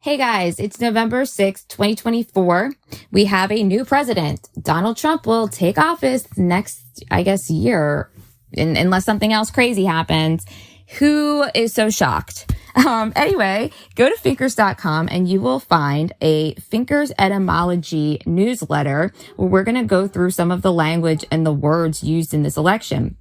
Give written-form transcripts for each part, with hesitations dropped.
Hey guys, it's November 6th, 2024. We have a new president. Donald Trump will take office next, year, unless something else crazy happens. Who is so shocked? Anyway, go to Finkers.com and you will find a Finkers etymology newsletter where we're going to go through some of the language and the words used in this election.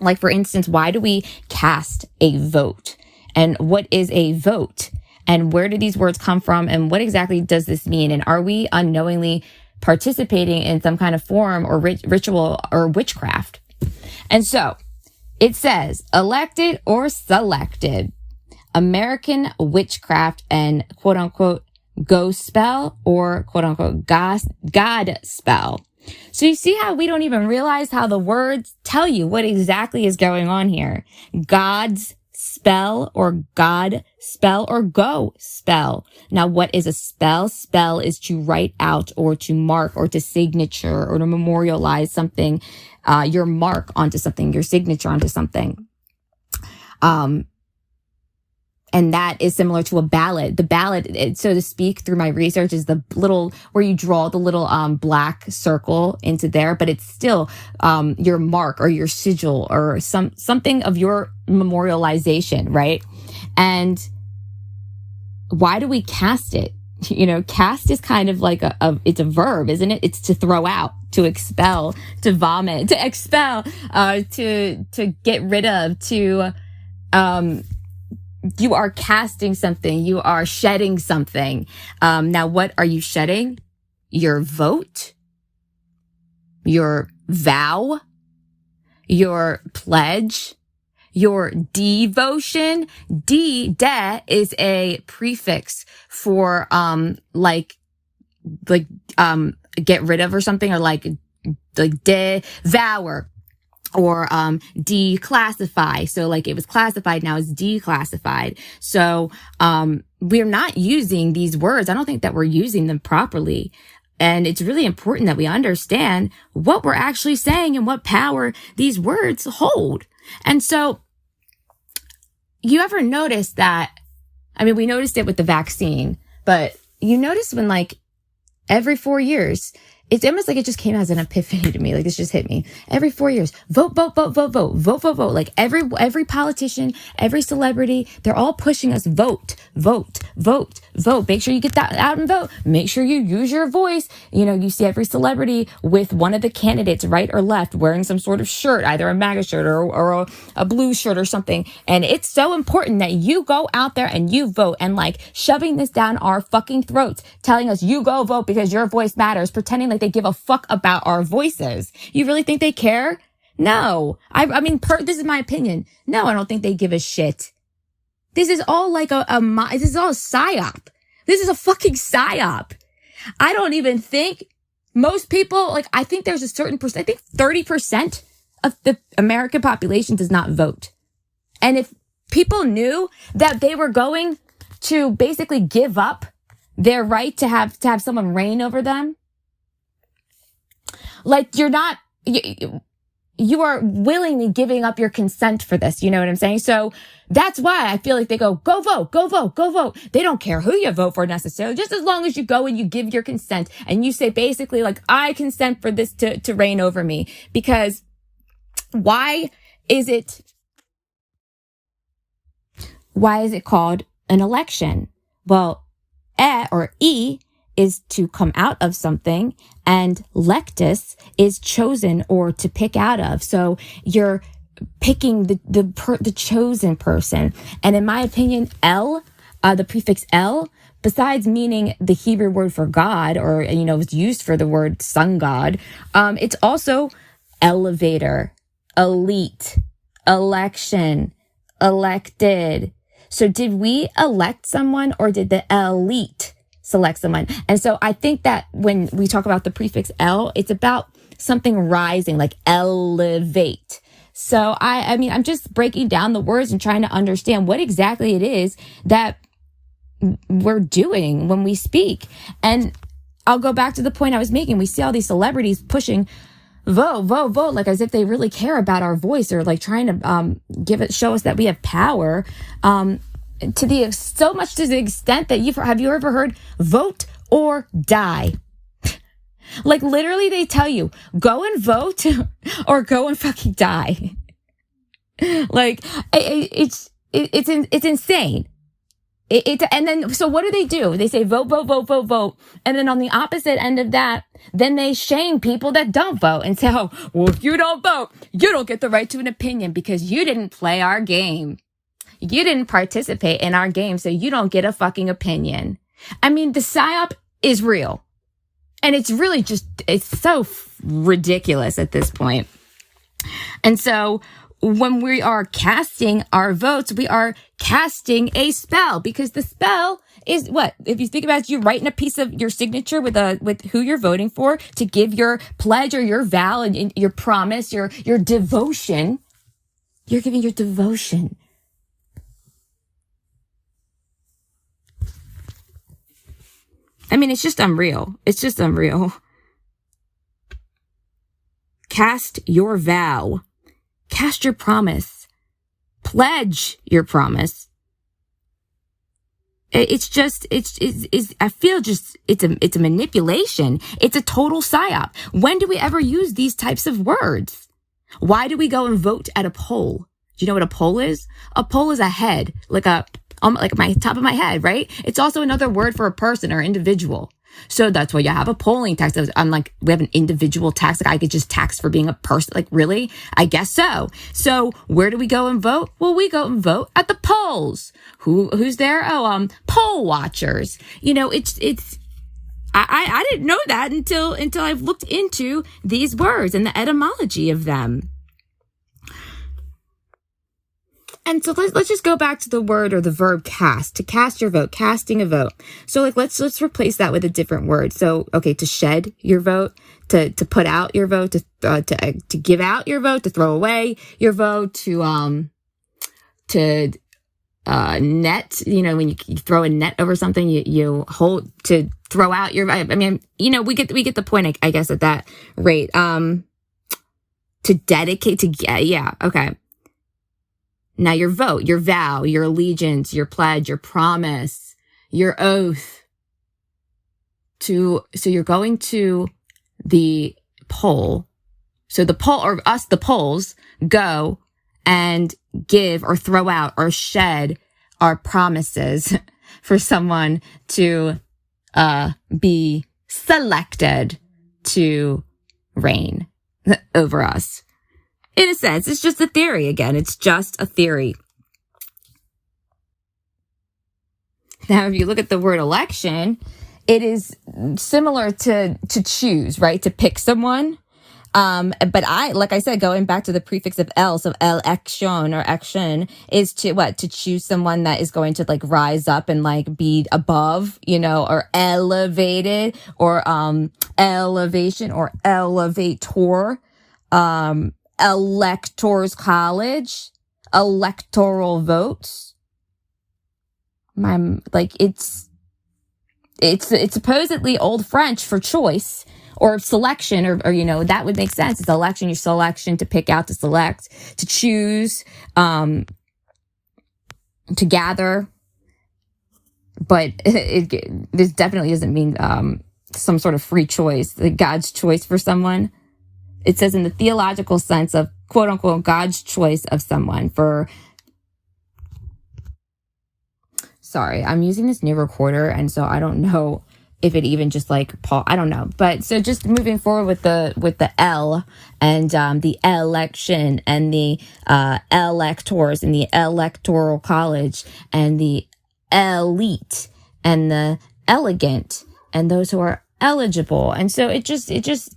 Like, for instance, why do we cast a vote? And what is a vote? And where do these words come from? And what exactly does this mean? And are we unknowingly participating in some kind of form or ritual or witchcraft? And so it says elected or selected, American witchcraft and quote unquote ghost spell or quote unquote God spell. So you see how we don't even realize how the words tell you what exactly is going on here. God's spell or God spell or go spell. Now, what is a spell? Spell is to write out or to mark or to signature or to memorialize something, your mark onto something, your signature onto something. And that is similar to a ballot. The ballot, so to speak, through my research, is the little, where you draw the little black circle into there, but it's still your mark or your sigil or something of your memorialization, right? And why do we cast it? You know, cast is kind of like it's a verb, isn't it? It's to throw out, to expel, to vomit, to expel, to get rid of, to, you are casting something. You are shedding something. Now, what are you shedding? Your vote, your vow, your pledge, your devotion. De is a prefix for, get rid of or something, or like devour. Or declassify. So like it was classified, now it's declassified. So we're not using these words. I don't think that we're using them properly. And it's really important that we understand what we're actually saying and what power these words hold. And so you ever notice that, I mean, we noticed it with the vaccine, but you notice when like every 4 years, it's almost like it just came as an epiphany to me. Like this just hit me. Every 4 years, vote. Like every politician, every celebrity, they're all pushing us vote. Make sure you get that out and vote. Make sure you use your voice. You know, you see every celebrity with one of the candidates, right or left, wearing some sort of shirt, either a MAGA shirt or a blue shirt or something. And it's so important that you go out there and you vote, and like shoving this down our fucking throats, telling us you go vote because your voice matters, pretending like they give a fuck about our voices. You really think they care? No. I mean, this is my opinion. No, I don't think they give a shit. This is all like this is all a psyop. This is a fucking psyop. I don't even think most people, like, I think there's a certain percent, I think 30% of the American population does not vote. And if people knew that they were going to basically give up their right to have someone reign over them, like you are willingly giving up your consent for this. You know what I'm saying? So that's why I feel like they go vote. They don't care who you vote for necessarily, just as long as you go and you give your consent and you say basically like, I consent for this to reign over me. Because why is it called an election? Well, or E is to come out of something, and lectus is chosen or to pick out of. So you're picking the chosen person. And in my opinion, the prefix L, besides meaning the Hebrew word for God, or, you know, is used for the word sun god, it's also elevator, elite, election, elected. So did we elect someone, or did the elite select someone? And so I think that when we talk about the prefix L, it's about something rising, like elevate. So I mean, I'm just breaking down the words and trying to understand what exactly it is that we're doing when we speak. And I'll go back to the point I was making. We see all these celebrities pushing vote, like as if they really care about our voice, or like trying to show us that we have power. so much to the extent that have you ever heard vote or die? Like literally they tell you, go and vote or go and fucking die. Like it's insane. And then, so what do? They say vote, vote, vote, vote, vote. And then on the opposite end of that, then they shame people that don't vote and say, oh, well, if you don't vote, you don't get the right to an opinion because you didn't play our game. You didn't participate in our game, so you don't get a fucking opinion. I mean, the psyop is real. And it's really it's so ridiculous at this point. And so when we are casting our votes, we are casting a spell, because the spell is what? If you think about it, you're writing a piece of your signature with who you're voting for to give your pledge or your vow and your promise, your devotion. You're giving your devotion. I mean, it's just unreal. It's just unreal. Cast your vow. Cast your promise. Pledge your promise. I feel it's a manipulation. It's a total psyop. When do we ever use these types of words? Why do we go and vote at a poll? Do you know what a poll is? A poll is a head, like my top of my head, right? It's also another word for a person or individual. So that's why you have a polling tax. I'm like, we have an individual tax. Like I could just tax for being a person. Like really? I guess so. So where do we go and vote? Well, we go and vote at the polls. Who's there? Oh, poll watchers. You know, I didn't know that until I've looked into these words and the etymology of them. And so let's just go back to the word or the verb cast, to cast your vote, casting a vote. So like, let's replace that with a different word. So, okay, to shed your vote, to put out your vote, to give out your vote, to throw away your vote, to net, you know, when you throw a net over something, you hold, to throw out your, I mean, you know, we get the point, I guess, at that rate. To dedicate, yeah, okay. Now your vote, your vow, your allegiance, your pledge, your promise, your oath so you're going to the poll. So the poll, or us, the polls, go and give or throw out or shed our promises for someone to be selected to reign over us. In a sense, it's just a theory again. It's just a theory. Now, if you look at the word election, it is similar to choose, right? To pick someone. But like I said, going back to the prefix of el, so election or action is to choose someone that is going to like rise up and like be above, you know, or elevated, or elevation or elevator, electors college, electoral votes. It's supposedly old French for choice or selection, or you know, that would make sense. It's election, your selection, to pick out, to select, to choose, to gather. But this definitely doesn't mean some sort of free choice, like God's choice for someone. It says in the theological sense of, quote unquote, God's choice of someone for... Sorry, I'm using this new recorder, and so I don't know if it even just like I don't know. But so just moving forward with the L and the election and the electors and the electoral college and the elite and the elegant and those who are eligible. And so it just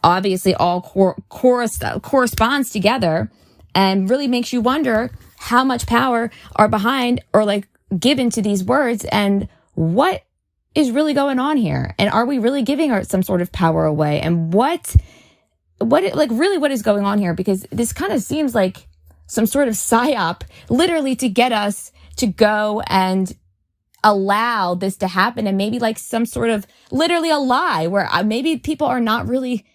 obviously all corresponds together, and really makes you wonder how much power are behind or like given to these words, and what is really going on here, and are we really giving some sort of power away, and what is going on here? Because this kind of seems like some sort of psyop, literally to get us to go and allow this to happen, and maybe like some sort of literally a lie where maybe people are not really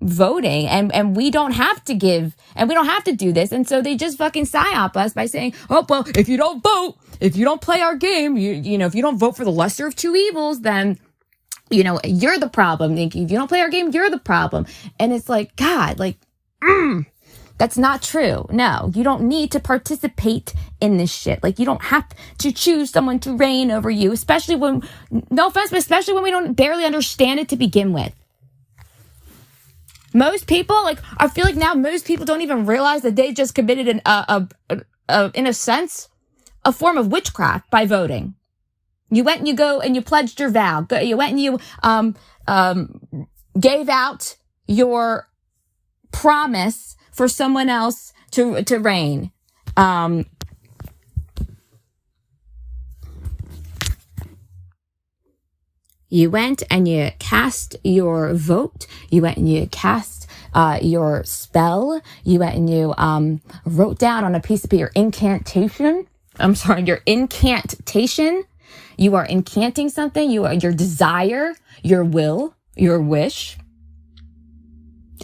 voting, and we don't have to give, and we don't have to do this. And so they just fucking psyop us by saying, oh, well, if you don't vote, if you don't play our game, you know, if you don't vote for the lesser of two evils, then, you know, you're the problem. If you don't play our game, you're the problem. And it's like, God, like, that's not true. No, you don't need to participate in this shit. Like, you don't have to choose someone to reign over you, especially when, no offense, but especially when we don't barely understand it to begin with. Most people, like, I feel like now most people don't even realize that they just committed in a sense, a form of witchcraft by voting. You went and you go and you pledged your vow. You went and you gave out your promise for someone else to reign. You went and you cast your vote. You went and you cast your spell. You went and you wrote down on a piece of paper your incantation. Your incantation. You are incanting something. You are your desire, your will, your wish.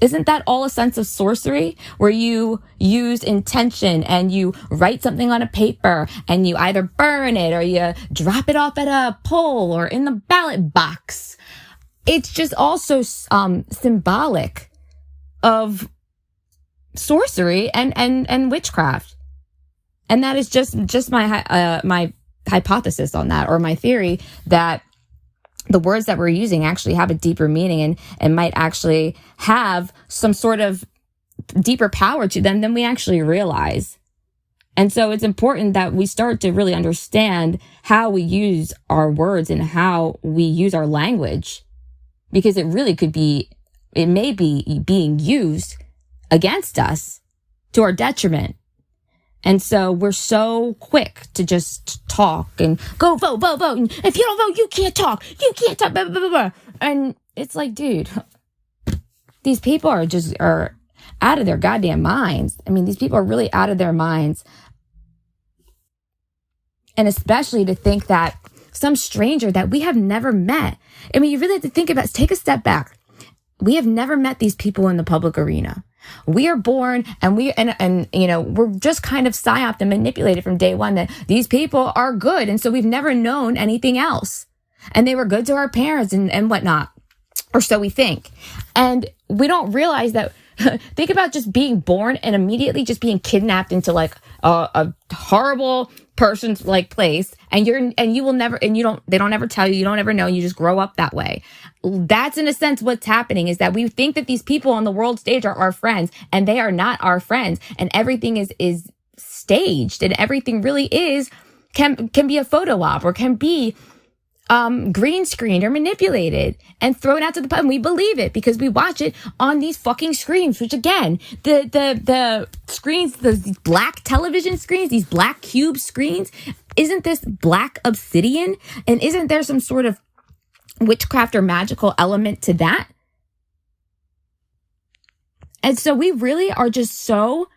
Isn't that all a sense of sorcery, where you use intention and you write something on a paper and you either burn it or you drop it off at a pole or in the ballot box? It's just also symbolic of sorcery and witchcraft. And that is just my my hypothesis on that, or my theory, that the words that we're using actually have a deeper meaning and might actually have some sort of deeper power to them than we actually realize. And so it's important that we start to really understand how we use our words and how we use our language, because it may be being used against us to our detriment. And so we're so quick to just talk and go vote. And if you don't vote, you can't talk. You can't talk. Blah, blah, blah, blah. And it's like, dude, these people are out of their goddamn minds. I mean, these people are really out of their minds. And especially to think that some stranger that we have never met. I mean, you really have to think about, take a step back. We have never met these people in the public arena. We are born and you know, we're just kind of psyoped and manipulated from day one that these people are good. And so we've never known anything else. And they were good to our parents and whatnot, or so we think. And we don't realize that. Think about just being born and immediately just being kidnapped into like a horrible person's like place, and you will never, and they don't ever tell you, you don't ever know, you just grow up that way. That's in a sense what's happening, is that we think that these people on the world stage are our friends, and they are not our friends, and everything is staged, and everything really can be a photo op, or can be green screened or manipulated and thrown out to the public. And we believe it because we watch it on these fucking screens, which again, the screens, those black television screens, these black cube screens, isn't this black obsidian? And isn't there some sort of witchcraft or magical element to that? And so we really are just so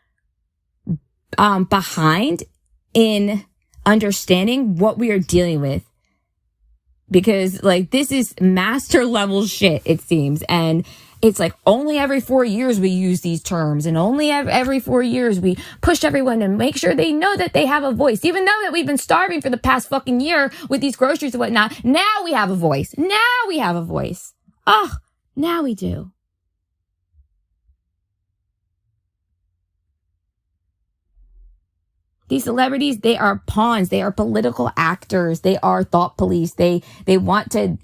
behind in understanding what we are dealing with. Because like, this is master level shit, it seems. And it's like only every 4 years we use these terms, and only every 4 years we push everyone to make sure they know that they have a voice. Even though that we've been starving for the past fucking year with these groceries and whatnot, now we have a voice. Now we have a voice. Oh, now we do. These celebrities, they are pawns. They are political actors. They are thought police. They want to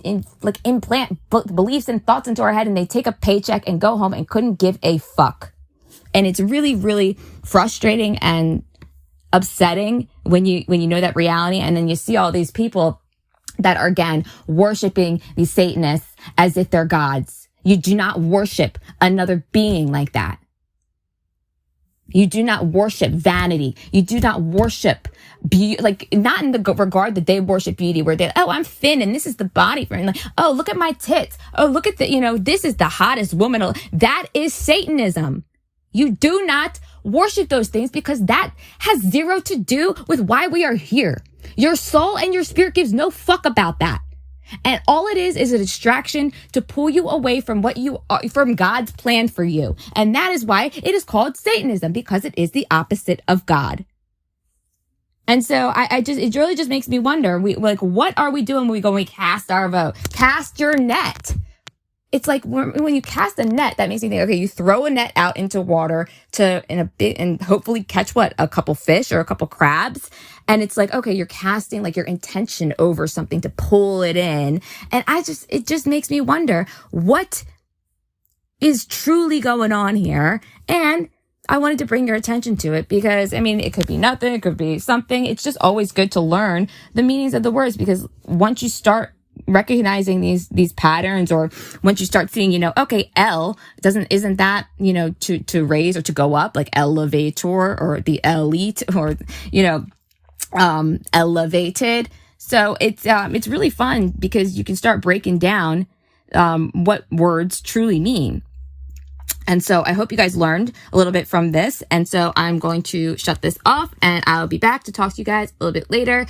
implant beliefs and thoughts into our head, and they take a paycheck and go home and couldn't give a fuck. And it's really, really frustrating and upsetting when you know that reality, and then you see all these people that are, again, worshiping these Satanists as if they're gods. You do not worship another being like that. You do not worship vanity. You do not worship beauty, like not in the regard that they worship beauty, where they, oh, I'm thin and this is the body for me. Like, oh, look at my tits. Oh, look at this is the hottest woman. That is Satanism. You do not worship those things, because that has zero to do with why we are here. Your soul and your spirit gives no fuck about that. And all it is a distraction to pull you away from what you are, from God's plan for you. And that is why it is called Satanism, because it is the opposite of God. And so it really just makes me wonder, what are we doing when we cast our vote? Cast your net. It's like when you cast a net, that makes me think, okay, you throw a net out into water and hopefully catch a couple fish or a couple crabs. And it's like, okay, you're casting like your intention over something to pull it in. And it just makes me wonder what is truly going on here. And I wanted to bring your attention to it because, it could be nothing. It could be something. It's just always good to learn the meanings of the words, because once you start recognizing these patterns, or once you start seeing, okay, isn't that, to raise or to go up, like elevator or the elite, or, elevated. So it's really fun because you can start breaking down, what words truly mean. And so I hope you guys learned a little bit from this. And so I'm going to shut this off, and I'll be back to talk to you guys a little bit later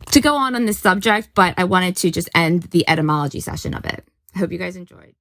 to go on this subject, but I wanted to just end the etymology session of it. I hope you guys enjoyed.